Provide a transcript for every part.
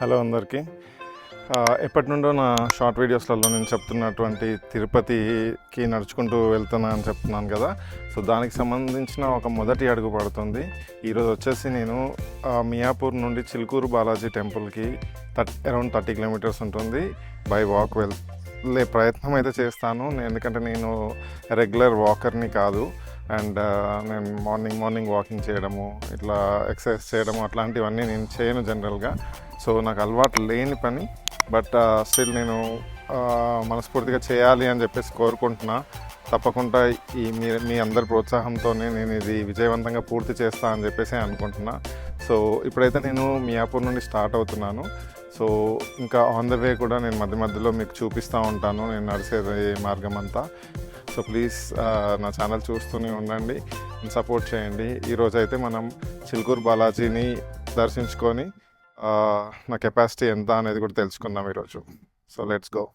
Hello అందరికీ. ఎప్పటి నుండో నా షార్ట్ వీడియోస్లలో నేను చెప్తున్నటువంటి తిరుపతికి నడుచుకుంటూ వెళ్తున్నా అని చెప్తున్నాను కదా. సో దానికి సంబంధించిన ఒక మొదటి అడుగు పడుతుంది. ఈరోజు వచ్చేసి నేను మియాపూర్ నుండి చిలుకూరు బాలాజీ టెంపుల్కి అరౌండ్ 30 కిలోమీటర్స్ ఉంటుంది. బై వాక్ వెళ్ళే ప్రయత్నం అయితే చేస్తాను. ఎందుకంటే నేను రెగ్యులర్ వాకర్ని కాదు. అండ్ నేను మార్నింగ్ వాకింగ్ చేయడము, ఇట్లా ఎక్సర్సైజ్ చేయడము అట్లాంటివన్నీ నేను చేయను జనరల్గా. సో నాకు అలవాటు లేని పని. బట్ స్టిల్ నేను మనస్ఫూర్తిగా చేయాలి అని చెప్పేసి కోరుకుంటున్నా. తప్పకుండా మీ అందరి ప్రోత్సాహంతోనే నేను ఇది విజయవంతంగా పూర్తి చేస్తా అని చెప్పేసి అనుకుంటున్నా. సో ఇప్పుడైతే నేను మియాపూర్ నుండి స్టార్ట్ అవుతున్నాను. సో ఇంకా ఆన్ ద వే కూడా నేను మధ్యలో మీకు చూపిస్తూ ఉంటాను నేను నడిచే మార్గం అంతా. సో ప్లీజ్ నా ఛానల్ చూస్తూనే ఉండండి, సపోర్ట్ చేయండి. ఈరోజైతే మనం చిలుకూరు బాలాజీని దర్శించుకొని నా కెపాసిటీ ఎంత అనేది కూడా తెలుసుకుందాం ఈరోజు. So let's go.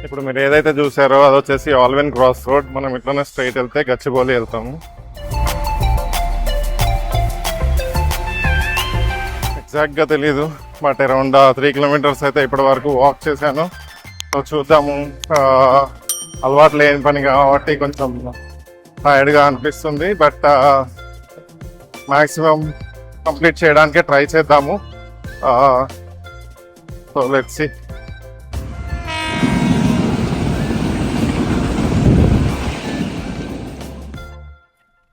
ఇప్పుడు మీరు ఏదైతే చూసారో అది వచ్చేసి ఆల్వెన్ క్రాస్ రోడ్. మనం ఇట్లనే స్ట్రైట్ వెళ్తే గచ్చిబౌలి వెళ్తాము. ఎగ్జాక్ట్గా తెలీదు, బట్ అరౌండ్ 3 కిలోమీటర్స్ అయితే ఇప్పటి వరకు వాక్ చేశాను. సో చూద్దాము. అలవాటు లేని పని కాబట్టి కొంచెం టైర్డ్గా అనిపిస్తుంది, బట్ మ్యాక్సిమం కంప్లీట్ చేయడానికే ట్రై చేద్దాము. So let's see.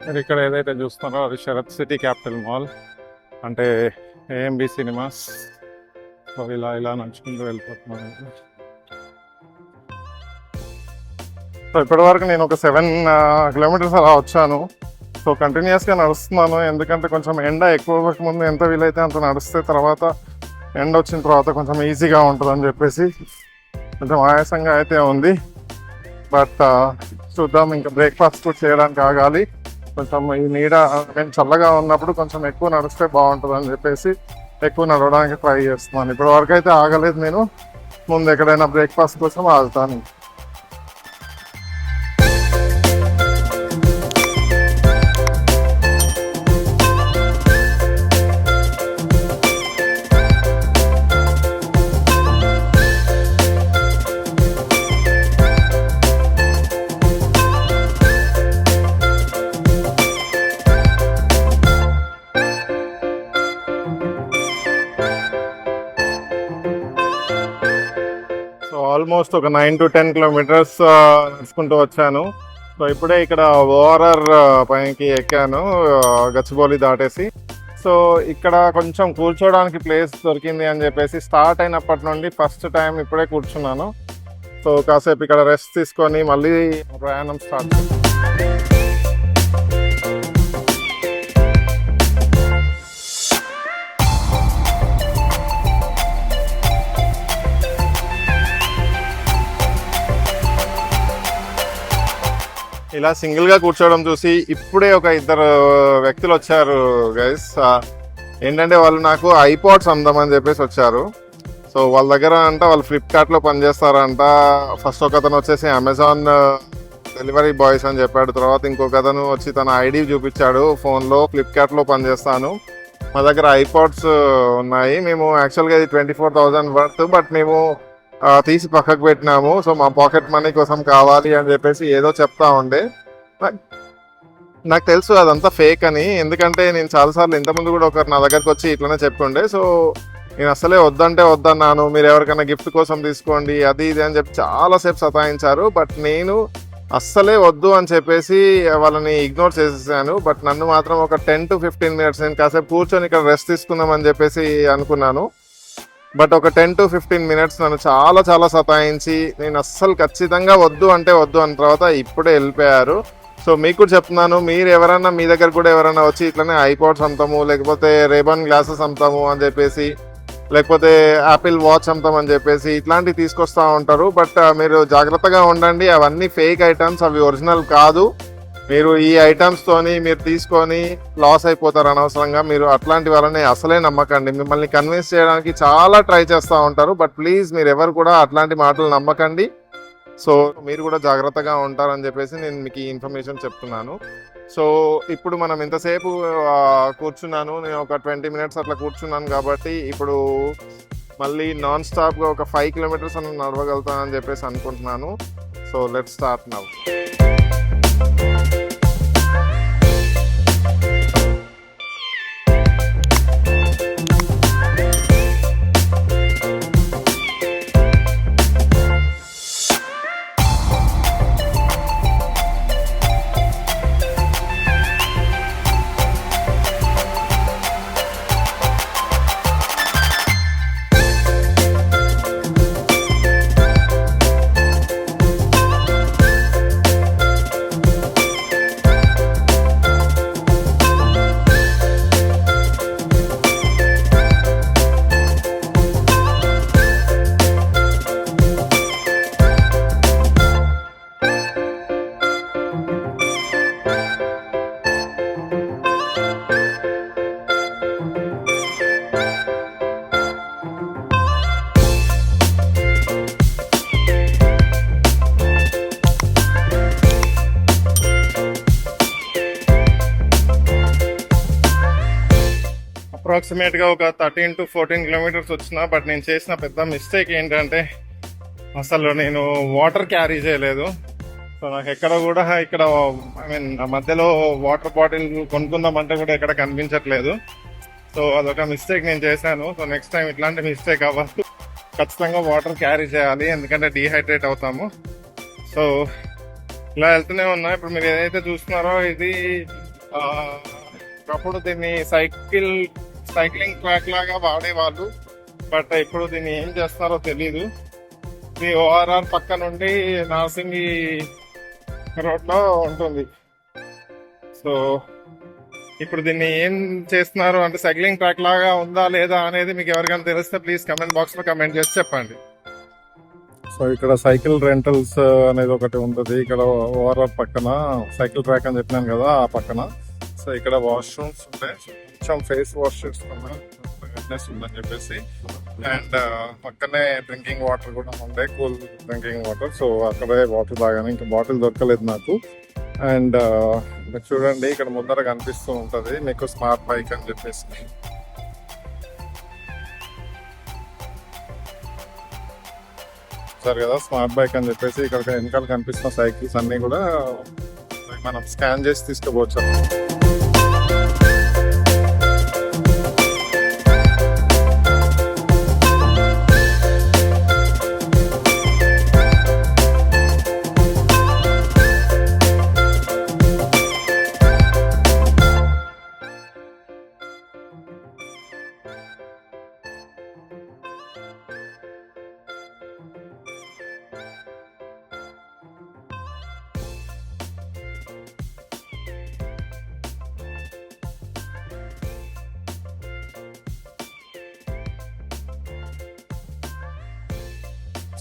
మీరు ఇక్కడ ఏదైతే చూస్తున్నారో అది శరత్ సిటీ క్యాపిటల్ మాల్, అంటే ఏఎంబి సినిమాస్. సో ఇలా నడుచుకుంటూ వెళ్ళిపోతున్నాను. సో ఇప్పటివరకు నేను ఒక 7 కిలోమీటర్స్ అలా వచ్చాను. సో కంటిన్యూస్గా నడుస్తున్నాను, ఎందుకంటే కొంచెం ఎండ ఎక్కువ ముందు ఎంత వీలైతే అంత నడిస్తే తర్వాత ఎండ వచ్చిన తర్వాత కొంచెం ఈజీగా ఉంటుందని చెప్పేసి కొంచెం ఆయాసంగా అయితే ఉంది. బట్ చూద్దాం. ఇంకా బ్రేక్ఫాస్ట్ కూడా చేయడానికి ఆగాలి. కొంచెం ఈ నీడ నేను చల్లగా ఉన్నప్పుడు కొంచెం ఎక్కువ నడిస్తే బాగుంటుంది అని చెప్పేసి ఎక్కువ నడవడానికి ట్రై చేస్తున్నాను. ఇప్పటి వరకు అయితే ఆగలేదు. నేను ముందు ఎక్కడైనా బ్రేక్ఫాస్ట్ కోసం ఆగుతాను. ఆల్మోస్ట్ ఒక 9 to 10 కిలోమీటర్స్ నడుచుకుంటూ వచ్చాను. సో ఇప్పుడే ఇక్కడ ఓఆర్ఆర్ పైకి ఎక్కాను, గచ్చిబౌలి దాటేసి. సో ఇక్కడ కొంచెం కూర్చోడానికి ప్లేస్ దొరికింది అని చెప్పేసి స్టార్ట్ అయినప్పటి నుండి ఫస్ట్ టైం ఇప్పుడే కూర్చున్నాను. సో కాసేపు ఇక్కడ రెస్ట్ తీసుకొని మళ్ళీ ప్రయాణం స్టార్ట్ చేస్తాను. ఇలా సింగిల్గా కూర్చోవడం చూసి ఇప్పుడే ఒక 2 వ్యక్తులు వచ్చారు గైస్. ఏంటంటే వాళ్ళు నాకు ఐపాడ్స్ అమ్దామని చెప్పేసి వచ్చారు. సో వాళ్ళ దగ్గర వాళ్ళు ఫ్లిప్కార్ట్లో పనిచేస్తారంట. ఫస్ట్ ఒక అతను వచ్చేసి అమెజాన్ డెలివరీ బాయ్స్ అని చెప్పాడు. తర్వాత ఇంకొక అతను వచ్చి తన ఐడి చూపించాడు ఫోన్లో, ఫ్లిప్కార్ట్లో పనిచేస్తాను, మా దగ్గర ఐపాడ్స్ ఉన్నాయి, మేము యాక్చువల్గా ఇది 24,000 వర్త్, బట్ మేము తీసి పక్కకు పెట్టినాము, సో మా పాకెట్ మనీ కోసం కావాలి అని చెప్పేసి ఏదో చెప్తా ఉండే. నాకు తెలుసు అదంతా ఫేక్ అని, ఎందుకంటే నేను చాలాసార్లు ఇంతకుముందు కూడా ఒకరు నా దగ్గరకు వచ్చి ఇట్లనే చెప్పుండే. సో నేను అసలే వద్దన్నాను, మీరు ఎవరికైనా గిఫ్ట్ కోసం తీసుకోండి అది ఇది అని చెప్పి చాలాసేపు సతాయించారు. బట్ నేను అస్సలే వద్దు అని చెప్పేసి వాళ్ళని ఇగ్నోర్ చేసేసాను. బట్ నన్ను మాత్రం ఒక 10 to 15 మినిట్స్ నేను కాసేపు కూర్చొని ఇక్కడ రెస్ట్ తీసుకుందామని చెప్పేసి అనుకున్నాను. బట్ ఒక 10 to 15 మినిట్స్ నన్ను చాలా సతాయించి నేను అస్సలు ఖచ్చితంగా వద్దు అన్న తర్వాత ఇప్పుడే వెళ్ళిపోయారు. సో మీకు కూడా చెప్తున్నాను, మీరు ఎవరైనా మీ దగ్గర కూడా ఎవరైనా వచ్చి ఇట్లనే ఐపాడ్స్ అమ్ముతాము, లేకపోతే రేబాన్ గ్లాసెస్ అమ్ముతాము అని చెప్పేసి, లేకపోతే యాపిల్ వాచ్ అమ్ముతామని చెప్పేసి ఇట్లాంటివి తీసుకొస్తూ ఉంటారు. బట్ మీరు జాగ్రత్తగా ఉండండి, అవన్నీ ఫేక్ ఐటమ్స్, అవి ఒరిజినల్ కాదు. మీరు ఈ ఐటమ్స్ తోని మీరు తీసుకొని లాస్ అయిపోతారు అనవసరంగా. మీరు అట్లాంటి వాళ్ళని అసలే నమ్మకండి. మిమ్మల్ని కన్విన్స్ చేయడానికి చాలా ట్రై చేస్తూ ఉంటారు, బట్ ప్లీజ్ మీరు ఎవరు కూడా అట్లాంటి మాటలు నమ్మకండి. సో మీరు కూడా జాగ్రత్తగా ఉంటారని చెప్పేసి నేను మీకు ఈ ఇన్ఫర్మేషన్ చెప్తున్నాను. సో ఇప్పుడు మనం ఇంతసేపు కూర్చున్నాను, నేను ఒక 20 minutes అట్లా కూర్చున్నాను కాబట్టి ఇప్పుడు మళ్ళీ నాన్ స్టాప్గా ఒక 5 kilometers అని నడవగలుగుతానని చెప్పేసి అనుకుంటున్నాను. So let's start now. అప్రాక్సిమేట్గా ఒక 13 to 14 kilometers వచ్చిన. బట్ నేను చేసిన పెద్ద మిస్టేక్ ఏంటంటే అసలు నేను వాటర్ క్యారీ చేయలేదు. సో నాకు ఎక్కడ కూడా ఇక్కడ మధ్యలో వాటర్ బాటిల్ కొనుక్కుందామంటే కూడా ఎక్కడ కనిపించట్లేదు. సో అదొక మిస్టేక్ నేను చేశాను. సో నెక్స్ట్ టైం ఇట్లాంటి మిస్టేక్ అవ్వదు, ఖచ్చితంగా వాటర్ క్యారీ చేయాలి, ఎందుకంటే డీహైడ్రేట్ అవుతాము. సో ఇలా వెళ్తూనే ఉన్నా. ఇప్పుడు మీరు ఏదైతే చూస్తున్నారో ఇది ఒకప్పుడు దీన్ని సైక్లింగ్ ట్రాక్ లాగా వాడేవాళ్ళు, బట్ ఇప్పుడు దీన్ని ఏం చేస్తారో తెలీదు. ఇది ఓఆర్ఆర్ పక్క నుండి నార్సింగి రోడ్లో ఉంటుంది. సో ఇప్పుడు దీన్ని ఏం చేస్తున్నారు అంటే సైక్లింగ్ ట్రాక్ లాగా ఉందా లేదా అనేది మీకు ఎవరికైనా తెలిస్తే ప్లీజ్ కమెంట్ బాక్స్లో కమెంట్ చేసి చెప్పండి. సో ఇక్కడ సైకిల్ రెంటల్స్ అనేది ఒకటి ఉంటుంది. ఇక్కడ ఓఆర్ఆర్ పక్కన సైకిల్ ట్రాక్ అని చెప్పినాను కదా, ఆ పక్కన. సో ఇక్కడ వాష్రూమ్స్ ఉంటాయి, కొంచెం ఫేస్ వాష్ చేసుకున్నాం ఫిట్నెస్ ఉందని చెప్పేసి. అండ్ పక్కనే డ్రింకింగ్ వాటర్ కూడా ఉంటాయి, కూల్ డ్రింకింగ్ వాటర్. సో అక్కడే వాటర్ తాగాను, ఇంకా బాటిల్ దొరకలేదు నాకు. అండ్ చూడండి ఇక్కడ ముందర కనిపిస్తూ ఉంటుంది మీకు స్మార్ట్ బైక్ అని చెప్పేసి. సరే కదా, స్మార్ట్ బైక్ అని చెప్పేసి ఇక్కడ వెనకాల కనిపిస్తున్న సైకిల్స్ అన్నీ కూడా మనం స్కాన్ చేసి తీసుకోవచ్చు.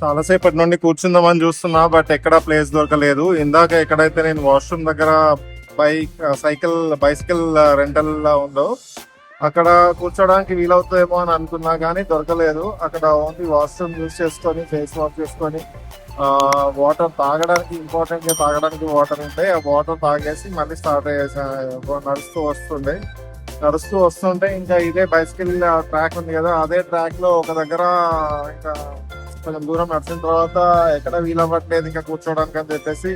చాలాసేపటి నుండి కూర్చుందామని చూస్తున్నా, బట్ ఎక్కడ ప్లేస్ దొరకలేదు. ఇందాక ఎక్కడైతే నేను వాష్రూమ్ దగ్గర బైసికల్ రెంటల్ ఉందో అక్కడ కూర్చోడానికి వీలవుతుందేమో అని అనుకున్నా కానీ దొరకలేదు. అక్కడ ఓన్లీ వాష్రూమ్ యూజ్ చేసుకొని ఫేస్ వాష్ చేసుకొని వాటర్ తాగడానికి, ఇంపార్టెంట్ గా తాగడానికి వాటర్ ఉంటే ఆ వాటర్ తాగేసి మళ్ళీ స్టార్ట్ అయ్యేసా. నడుస్తూ వస్తుంటే ఇంకా ఇదే బైసికల్ ట్రాక్ ఉంది కదా, అదే ట్రాక్ లో ఒక దగ్గర ఇంకా కొంచెం దూరం నడిచిన తర్వాత ఎక్కడ వీలవ్వట్లేదు ఇంకా కూర్చోడానికి అని చెప్పేసి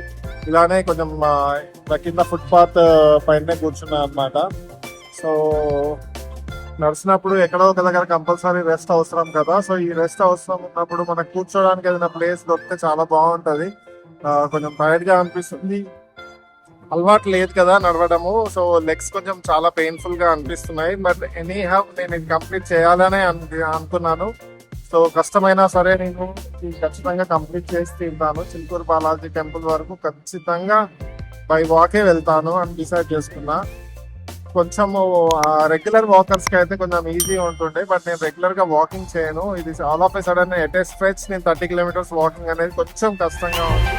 ఇలానే కొంచెం కింద ఫుట్పాత్ పైన కూర్చున్నా అనమాట. సో నడిచినప్పుడు ఎక్కడో ఒక దగ్గర కంపల్సరీ రెస్ట్ అవసరం కదా. సో ఈ రెస్ట్ అవసరం ఉన్నప్పుడు మనకు కూర్చోడానికి ఏదైనా ప్లేస్ దొరికితే చాలా బాగుంటది. కొంచెం టైర్డ్ గా అనిపిస్తుంది, అలవాటు లేదు కదా నడవడము. సో లెగ్స్ కొంచెం చాలా పెయిన్ఫుల్ గా అనిపిస్తున్నాయి. బట్ ఎనీ హౌ నేను ఇది కంప్లీట్ చేయాలనే అనుకున్నాను. సో కష్టమైనా సరే నేను ఖచ్చితంగా కంప్లీట్ చేసి తింటాను. చిలుకూరు బాలాజీ టెంపుల్ వరకు ఖచ్చితంగా బై వాకే వెళ్తాను అని డిసైడ్ చేసుకున్నా. కొంచెము రెగ్యులర్ వాకర్స్ కి అయితే కొంచెం ఈజీ ఉంటుండే, బట్ నేను రెగ్యులర్ గా వాకింగ్ చేయను. ఇది all of a sudden at a stretch నేను 30 కిలోమీటర్స్ వాకింగ్ అనేది కొంచెం కష్టంగా ఉంది.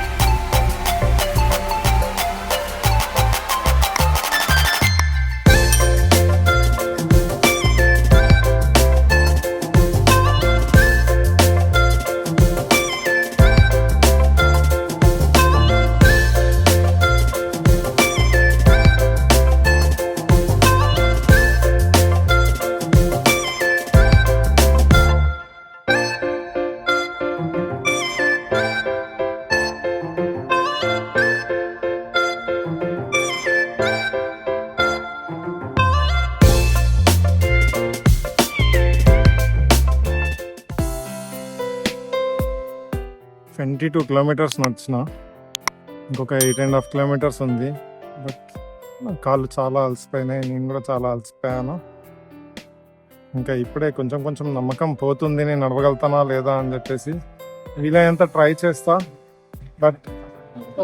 టూ కిలోమీటర్స్ నడిచిన, ఇంకొక 8.5 కిలోమీటర్స్ ఉంది. బట్ నా కాళ్ళు చాలా అలసిపోయినాయి, నేను కూడా చాలా అలసిపోయాను. ఇంకా ఇప్పుడే కొంచెం కొంచెం నమ్మకం పోతుంది నేను నడవగలుగుతానా లేదా అని చెప్పేసి. వీలైనంత ట్రై చేస్తా, బట్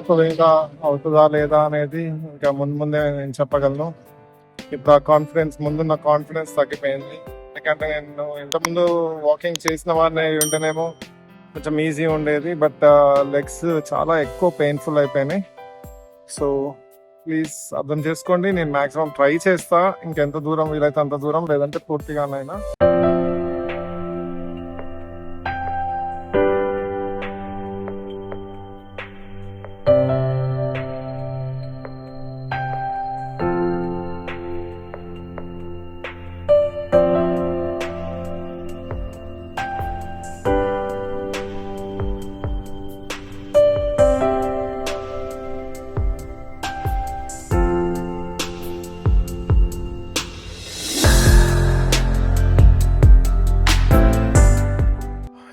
ఒకవేళ అవుతుందా లేదా అనేది ఇంకా ముందే నేను చెప్పగలను. ఇప్పుడు ఆ కాన్ఫిడెన్స్, ముందున్న కాన్ఫిడెన్స్ తగ్గిపోయింది. ఎందుకంటే నేను ఇంతకుముందు వాకింగ్ చేసిన వాడిని ఉంటేనేమో కొంచెం ఈజీ ఉండేది, బట్ లెగ్స్ చాలా ఎక్కువ పెయిన్ఫుల్ అయిపోయినాయి. సో ప్లీజ్ అర్థం చేసుకోండి, నేను మాక్సిమం ట్రై చేస్తా, ఇంకెంత దూరం వీలైతే అంత దూరం, లేదంటే పూర్తిగానైనా.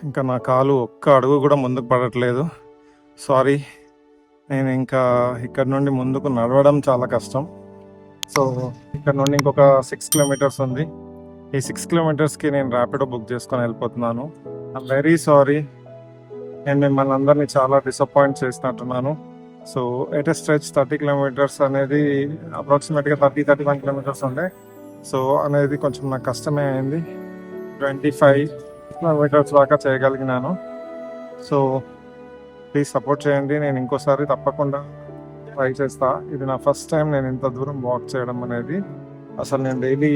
ఇంకా నా కాలు ఒక్క అడుగు కూడా ముందుకు పడట్లేదు. సారీ, నేను ఇంకా ఇక్కడ నుండి ముందుకు నడవడం చాలా కష్టం. సో ఇక్కడ నుండి ఇంకొక 6 కిలోమీటర్స్ ఉంది. ఈ 6 కిలోమీటర్స్కి నేను ర్యాపిడో బుక్ చేసుకొని వెళ్ళిపోతున్నాను. ఐఎమ్ వెరీ సారీ, నేను మిమ్మల్ని అందరినీ చాలా డిసప్పాయింట్ చేసినట్టున్నాను. So at a stretch 30 kilometres అనేది అప్రాక్సిమేట్గా 31 కిలోమీటర్స్ ఉండే. సో అనేది కొంచెం నాకు కష్టమే అయింది. 25 కిలోమీటర్స్ దాకా చేయగలిగినాను. సో ప్లీజ్ సపోర్ట్ చేయండి, నేను ఇంకోసారి తప్పకుండా ట్రై చేస్తా. ఇది నా ఫస్ట్ టైం నేను ఇంత దూరం వాక్ చేయడం అనేది. అసలు నేను డైలీ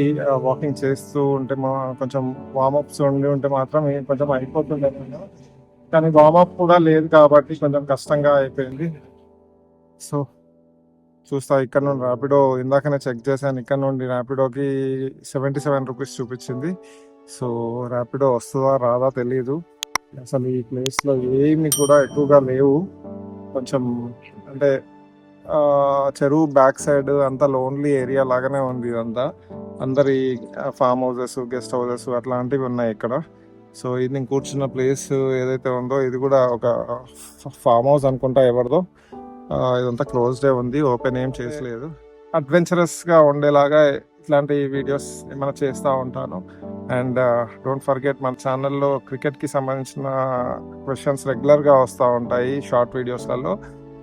వాకింగ్ చేస్తూ ఉంటే కొంచెం వార్మప్స్ ఉంటే మాత్రం కొంచెం అయిపోతుండే, కానీ వార్మప్ కూడా లేదు కాబట్టి కొంచెం కష్టంగా అయిపోయింది. సో చూస్తా, ఇక్కడ నుండి ర్యాపిడో ఇందాకనే చెక్ చేశాను, ఇక్కడ నుండి ర్యాపిడోకి 77 రూపీస్ చూపించింది. సో ర్యాపిడో వస్తుందా రాదా తెలియదు. అసలు ఈ ప్లేస్లో ఏమి కూడా ఎక్కువగా లేవు. కొంచెం అంటే చెరువు బ్యాక్ సైడ్ అంతా లోన్లీ ఏరియా లాగానే ఉంది ఇదంతా. అందరి ఫామ్ హౌసెస్, గెస్ట్ హౌసెస్ అట్లాంటివి ఉన్నాయి ఇక్కడ. సో ఇది నేను కూర్చున్న ప్లేస్ ఏదైతే ఉందో ఇది కూడా ఒక ఫామ్ హౌస్ అనుకుంటా ఎవరిదో. ఇదంతా క్లోజ్డే ఉంది, ఓపెన్ ఏం చేసలేదు. అడ్వెంచరస్గా ఉండేలాగా ఇట్లాంటి వీడియోస్ ఏమైనా చేస్తూ ఉంటాను. అండ్ డోంట్ ఫర్గెట్, మన ఛానల్లో క్రికెట్కి సంబంధించిన క్వశ్చన్స్ రెగ్యులర్గా వస్తూ ఉంటాయి షార్ట్ వీడియోస్లలో.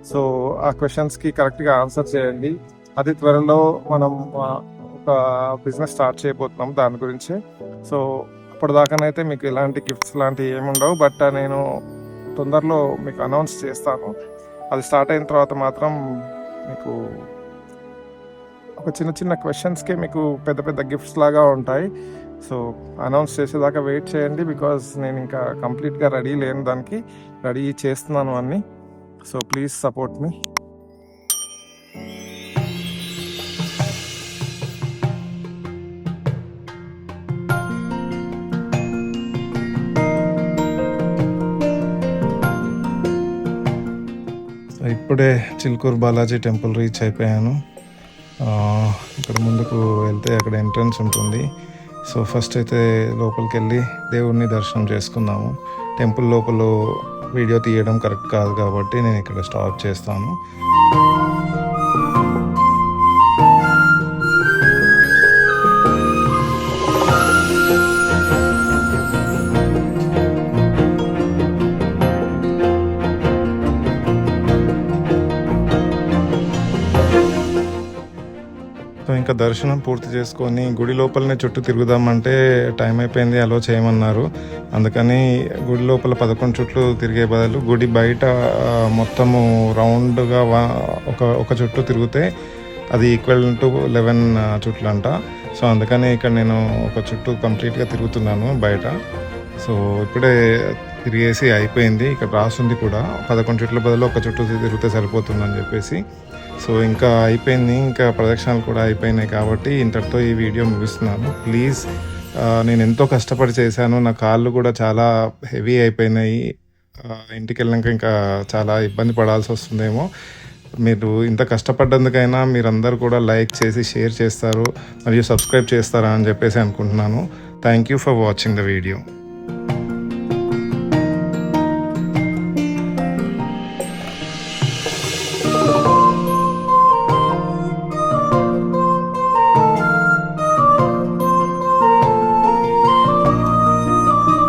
సో ఆ క్వశ్చన్స్కి కరెక్ట్గా ఆన్సర్ చేయండి. అది త్వరలో మనం ఒక బిజినెస్ స్టార్ట్ చేయబోతున్నాం దాని గురించి. సో అప్పటిదాకానైతే మీకు ఎలాంటి గిఫ్ట్స్ లాంటివి ఏముండవు, బట్ నేను తొందరలో మీకు అనౌన్స్ చేస్తాను. అది స్టార్ట్ అయిన తర్వాత మాత్రం మీకు ఒక చిన్న చిన్న క్వశ్చన్స్కి మీకు పెద్ద పెద్ద గిఫ్ట్స్ లాగా ఉంటాయి. సో అనౌన్స్ చేసేదాకా వెయిట్ చేయండి, బికాజ్ నేను ఇంకా కంప్లీట్గా రెడీ లేను, దానికి రెడీ చేస్తున్నాను అన్నీ. సో ప్లీజ్ సపోర్ట్ మీ. ఇప్పుడే చిలుకూరు బాలాజీ టెంపుల్ రీచ్ అయిపోయాను. ఇక్కడ ముందుకు వెళ్తే అక్కడ ఎంట్రన్స్ ఉంటుంది. సో ఫస్ట్ అయితే లోపలికి వెళ్ళి దేవుడిని దర్శనం చేసుకుందాము. టెంపుల్ లోపల వీడియో తీయడం కరెక్ట్ కాదు కాబట్టి నేను ఇక్కడ స్టాప్ చేస్తాను. సో ఇంకా ఇంకా దర్శనం పూర్తి చేసుకొని గుడి లోపలనే చుట్టూ తిరుగుదామంటే టైం అయిపోయింది, అలో చేయమన్నారు. అందుకని గుడి లోపల 11 చుట్లు తిరిగే బదులు గుడి బయట మొత్తము రౌండ్గా ఒక చుట్టూ తిరిగితే అది ఈక్వల్ టు 11 చుట్లు అంట. సో అందుకని ఇక్కడ నేను ఒక చుట్టూ కంప్లీట్గా తిరుగుతున్నాను బయట. సో ఇప్పుడే తిరిగేసి అయిపోయింది. ఇక్కడ రాస్తుంది కూడా 11 చుట్ల బదులు ఒక చుట్టూ తిరిగితే సరిపోతుందని చెప్పేసి. సో ఇంకా అయిపోయింది, ఇంకా ప్రదక్షిణాలు కూడా అయిపోయినాయి కాబట్టి ఇంతటితో ఈ వీడియో ముగిస్తున్నాను. ప్లీజ్, నేను ఎంతో కష్టపడి చేశాను, నా కాళ్ళు కూడా చాలా హెవీ అయిపోయినాయి. ఇంటికి వెళ్ళాక ఇంకా చాలా ఇబ్బంది పడాల్సి వస్తుందేమో. మీరు ఇంత కష్టపడ్డందుకైనా మీరందరూ కూడా లైక్ చేసి షేర్ చేస్తారు మరియు సబ్స్క్రైబ్ చేస్తారా అని చెప్పేసి అనుకుంటున్నాను. Thank you for watching the video.